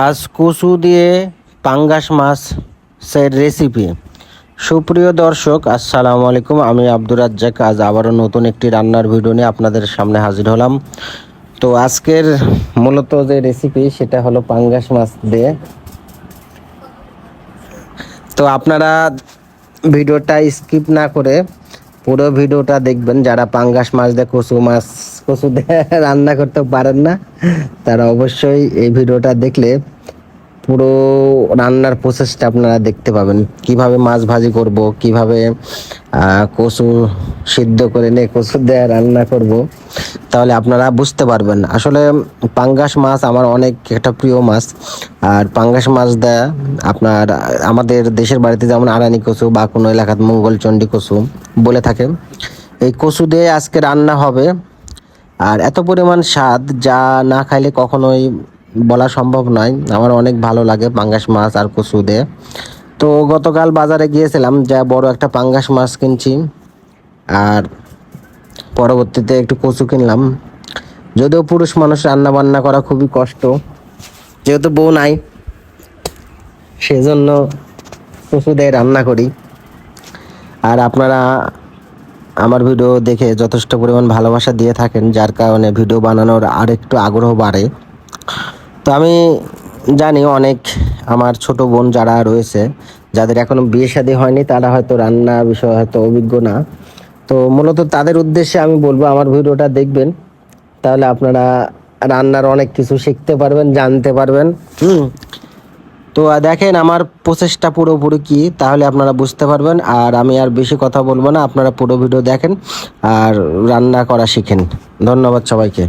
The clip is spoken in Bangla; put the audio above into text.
আজ কচু দিয়ে পাঙ্গাস মাছের রেসিপি। সুপ্রিয় দর্শক, আসসালামু আলাইকুম। আমি আব্দুর রাজ্জাক। আজ আবারও নতুন একটি রান্নার ভিডিও নিয়ে আপনাদের সামনে হাজির হলাম। তো আজকের মূলত যে রেসিপি সেটা হলো পাঙ্গাস মাছ দিয়ে। তো আপনারা ভিডিওটা স্কিপ না করে পুরো ভিডিওটা দেখবেন। যারা পাঙ্গাস মাছ দিয়ে কচু দিয়ে রান্না করতে পারেন না, তারা অবশ্যই এই ভিডিওটা দেখলে পুরো রান্নার প্রসেসটা আপনারা দেখতে পাবেন। কিভাবে মাছ ভাজি করব, কিভাবে কচু সিদ্ধ করে নিয়ে কচু দিয়ে রান্না করব, তাহলে আপনারা বুঝতে পারবেন। আসলে পাঙ্গাস মাছ আমার অনেক একটা প্রিয় মাছ। আর পাঙ্গাস মাছ দেয়া আপনার আমাদের দেশের বাড়িতে যেমন আরানি কচু বা কোনো এলাকাত মঙ্গলচণ্ডী কচু বলে থাকে। এই কচু দিয়ে আজকে রান্না হবে। আর এত পরিমাণ স্বাদ, যা না খাইলে কখনোই বলা সম্ভব নয়। আমার অনেক ভালো লাগে পাঙ্গাস মাছ আর কচু দিয়ে। তো গতকাল বাজারে গিয়েছিলাম, যা বড় একটা পাঙ্গাস মাছ কিনছি, আর পরবর্তীতে একটু কচু কিনলাম। যদিও পুরুষ মানুষ রান্না বান্না করা খুবই কষ্ট, যেহেতু বউ নাই, সেজন্য কচু দিয়ে রান্না করি। আর আপনারা আমার ভিডিও দেখে যথেষ্ট পরিমাণ ভালোবাসা দিয়ে থাকেন, যার কারণে ভিডিও বানানোর আরেকটু আগ্রহ বাড়ে। তো আমি জানি অনেক আমার ছোট বোন যারা রয়েছে, যাদের এখনো বিয়ে শাদী হয়নি, তারা হয়তো রান্না বিষয়ে হয়তো অভিজ্ঞ না। তো মূলত তাদের উদ্দেশ্যে আমি বলবো, আমার ভিডিওটা দেখবেন, তাহলে আপনারা রান্নার অনেক কিছু শিখতে পারবেন, জানতে পারবেন। তো দেখেন আমার প্রসেসটা পুরোপুরি কি, তাহলে আপনারা বুঝতে পারবেন। আর আমি আর বেশি কথা বলবো না, আপনারা পুরো ভিডিও দেখেন আর রান্না করা শিখেন। ধন্যবাদ সবাইকে।